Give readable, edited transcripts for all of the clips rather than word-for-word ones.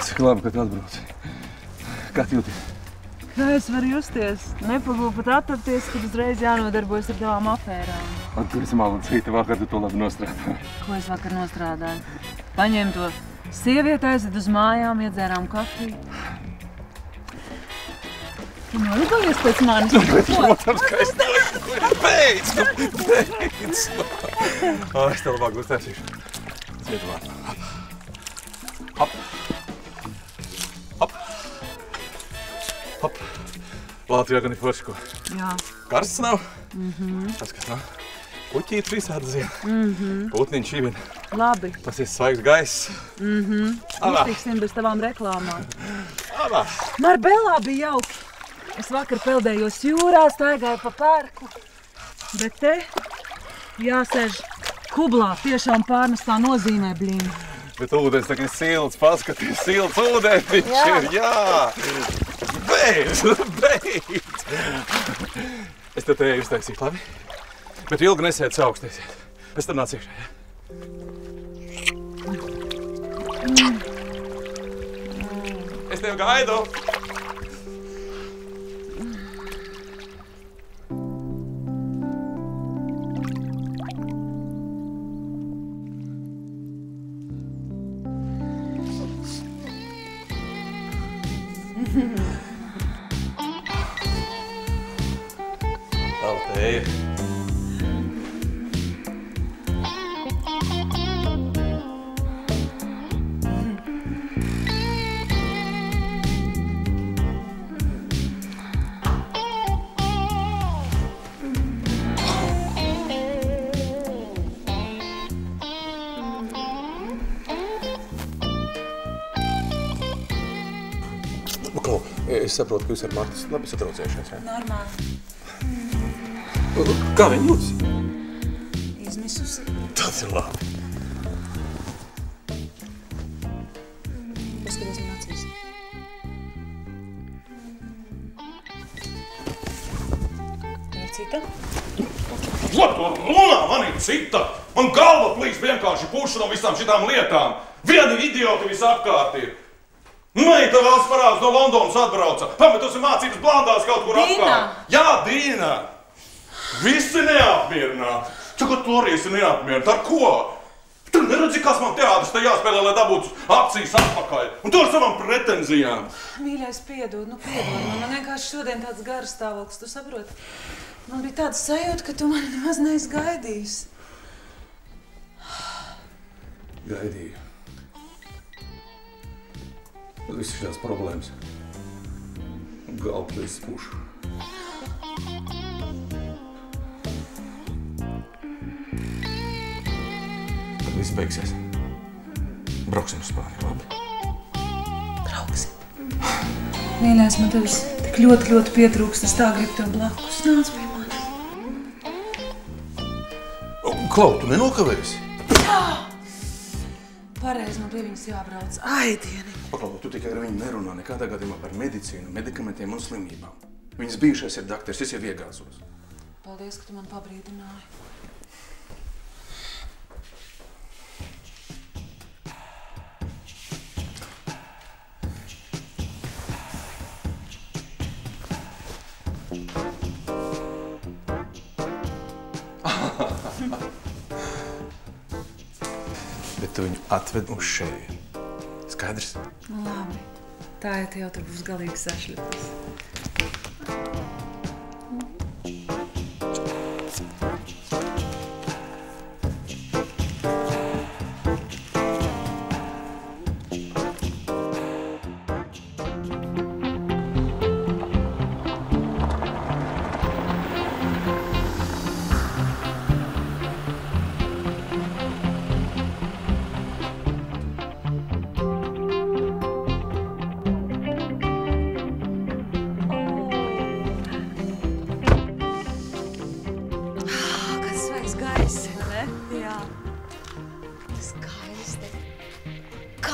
Cik labi, ka tu atbrauc. Kā tu jūties? Kā es varu justies? Nepagūvu pat attapties, kad uzreiz jānodarbojas ar tavām afērām. Un tu esi malacīta, vakar tu to labi nostrādāji. Ko es vakar nostrādāju? Paņēmu to sievieti, aizvedu uz mājām, iedzērām kafiju. Tu nolidojies pēc manis? Protams, ka es nolidoju. Beidz! Es tev labāk uztaisīšu. Ciet vārdu. Hop. Hop. Hop. Latvijā gan ir forši, ko? Jā. Karsts nav? Tas, kas nav? Puķītis visādi zina. Putniņš šī vien. Labi. Tas ir svaigs gaiss. Iztiksim bez tavām reklāmām. Abā. Marbelā bija jauki. Es vakar peldējos jūrā, staigāju pa parku. Bet te jāsēž kublā, tiešām pārnestā nozīmē, blīn. Bet ūdens tagad ir silts, paskaties, silts ūdeniņš ir, jā! Beidz! Es tev te uztaisīju, labi? Bet tu ilgi nesēdi augstēsiet. Pēc tam nāc iekšā, jā? Es tev gaidu! Tavu tēju. Es saprotu, ka jūs ar Martu labi satraucējušies, jā? Normāli. Kā viņa jūtas? Izmisusi. Tas ir labi. Paskaties man acīs. Tā ir cita? Ko tu runā? Man ir cita! Man galva plīst vienkārši pušu no visām šitām lietām! Vieni idioti visapkārt ir! Meita valsts parāds no Londonas atbrauca. Pametusi mācības Blandās kaut kur apkārt. Jā, Dīna! Visi neapmierināti. Čaka tu arī esi neapmierināti. Ar ko? Tu neredzi, kas man teātris te jāspēlē, lai dabūtu akcijas atpakaļ. Un tu ar savām pretenzijām. Mīļais, piedod, piedod. Man vienkārši šodien tāds garas stāvoklis, tu saproti? Man bija tāds sajūta, ka tu mani nemaz neesi gaidījis. Gaidīju. Tad visas šīs problēmas. Galva plīst pušu. Kad viss beigsies, brauksim uz Spāniju, labi? Brauksim. Mīļais, man tevis tik ļoti pietrūkst, es tā gribu tev blakus. Nāc pie manis. Klau, tu nenokavēsi? Jā! Pareizi, man pie viņas jābrauc. Ai, dieni! Paklau, tu tikai ar viņu nerunā nekādā gadījumā par medicīnu, medikamentiem un slimībām. Viņas bijušais ir dakteris, es jau iegāzos. Paldies, ka tu man pabrīdināji. Bet tu viņu atved uz šeju. Skaidrs? Labi. Tā ja te jau tur būs galīgi sašļutas.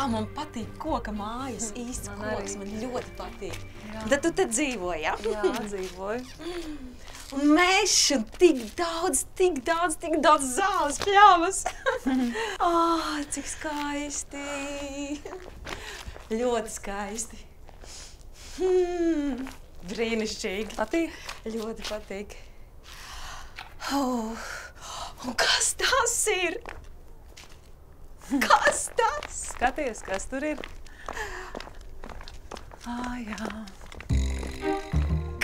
Man patīk koka mājas, īsts koks, man ļoti patīk. Tad tu te dzīvoji, jā? Jā, dzīvoju. Un mežs un tik daudz zāles pļāvas. Cik skaisti. Ļoti skaisti. Brīnišķīgi. Patīk? Ļoti patīk. Un kas tas ir? Kas tas? Skaties, kas tur ir. Jā.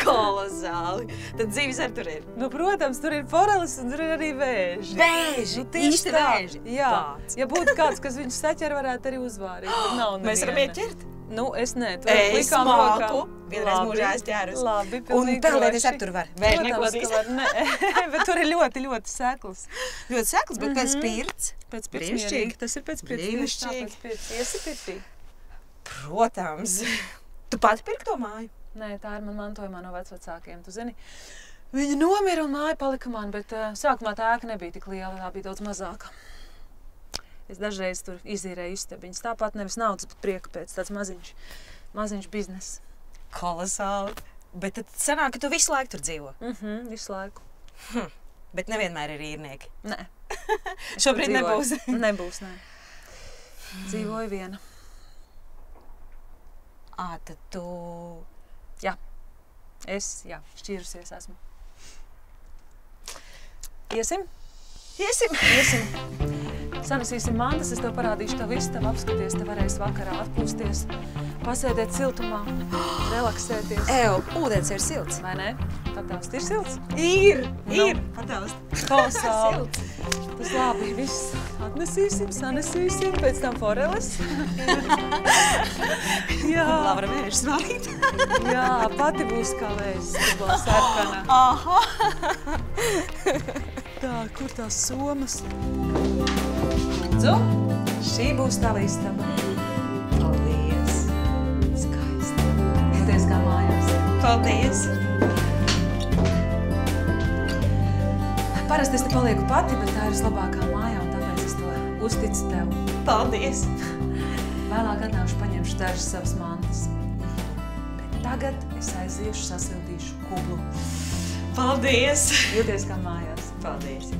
Kolosāli. Tad dzīves ar tur ir. Nu, protams, tur ir foreles un tur ir arī vēži. Vēži, tieši īsti tā. vēži. Jā. Vārds. Ja būtu kāds, kas viņus saķer, varētu arī uzvārīt. Bet nav Mēs varam neviena. ieķert? Nu, es ne. Es māku. Vienreiz Labi. mūžā es ķērus. Labi, Un pilnīgi peldēties droši. ar tur var. Vēži Protams, nekodīs. ka var. Nē, bet tur ir ļoti sekls. Ļoti sekls, bet pēc pirts. Pēc Brīnišķīgi. mierīgi. Tas ir pēc pirts. Brīnišķīgi. Pēc pirts. Iesi pirtī? Protams. Tu pati pirki to māju? Nē, tā ir man mantojumā no vecvecākiem. Tu zini, viņi nomira un māja palika man, bet sākumā tā ēka nebija tik liela, tā bija daudz mazāka. Es dažreiz tur izīrēju istabiņas. Tāpat nevis naudas, bet prieka pēc tāds maziņš biznes. Kolosāli. Bet tad sanāk, ka tu visu laiku tur dzīvo. Visu laiku. Bet nevienmēr ir īrnieki. Nē. Šobrīd nebūs. Nebūs, nē. Dzīvoju viena. Tad tu... Jā. Šķīrusies esmu. Iesim? Iesim. Sanesīsim mantas, es tev parādīšu tavu istabu, apskaties, te varēsi vakarā atpūsties, pasēdēt siltumā, relaksēties. Ūdens ir silts. Vai ne? Pataust ir silts? Ir. Pataust. Kolosāli. Tas labi, viss atnesīsim, sanesīsim, pēc tam foreles. Jā. Lavra mēneša svārīt. Jā, pati būs kā vējas, kublā sarkana. Aha. Tā, kur tās somas? Lūdzu, šī būs tava istaba. Paldies. Skaisti. Jūties kā mājās. Paldies. Parasti es te palieku pati, bet tā ir vislabākā mājā, un tāpēc es to uzticu tev. Paldies. Vēlāk atnākšu, paņemšu dažas savas mantas. Bet tagad es aiziešu, sasildīšu kublu. Paldies. Jūties kā mājās. Paldies.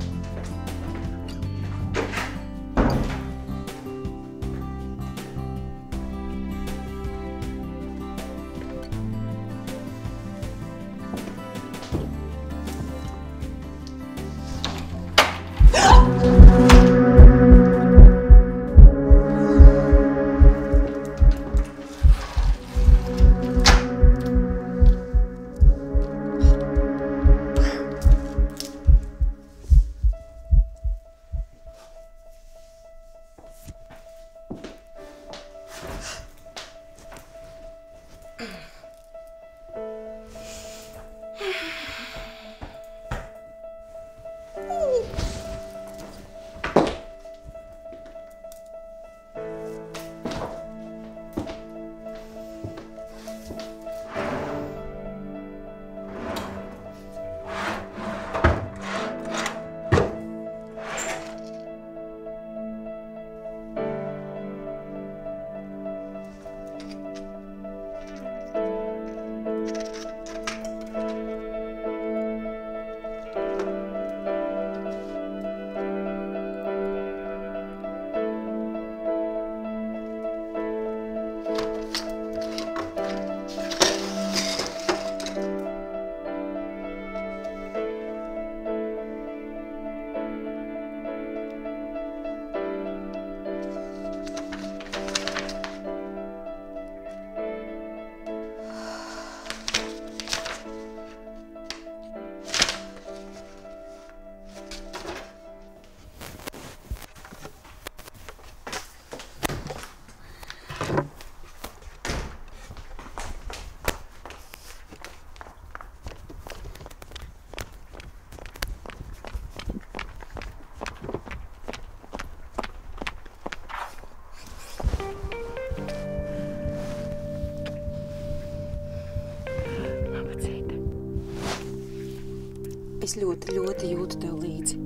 Es ļoti jūtu tev līdzi.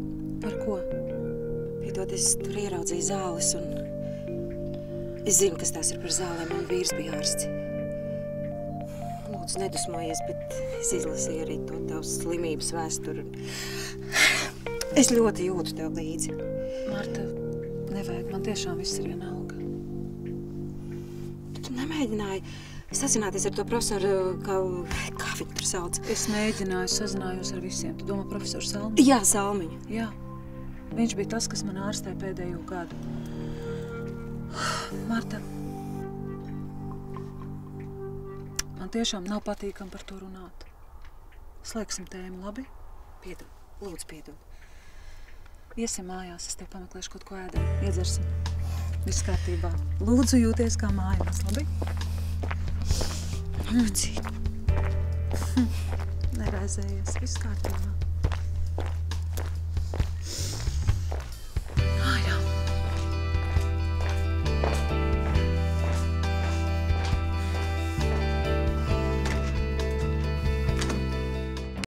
Par ko? Piedod, es tur ieraudzīju zāles un es zinu, kas tās ir par zālēm, man vīrs bija ārsts. daudz nedusmojies, bet es izlasīju arī to tavas slimības vēsturi. Es ļoti jūtu tev līdzi. Marta, nevajag, man tiešām viss ir vienalga. Tu nemēģināji sazināties ar to profesoru, kā viņu tur sauc? Es mēģināju, sazinājos ar visiem. Tu domā profesoru Salmiņu? Jā, Salmiņu. Jā. Viņš bija tas, kas man ārstē pēdējo gadu. Marta, man tiešām nav patīkami par to runāt. Slēgsim tēmu, labi? Piedod, lūdzu piedod. Iesim mājās, es tev pameklēšu kaut ko ēdam. Iedzersim. Viss kārtībā. Lūdzu, jūties kā mājās, labi? Lūdzu. Neraizējies, viss kārtībā.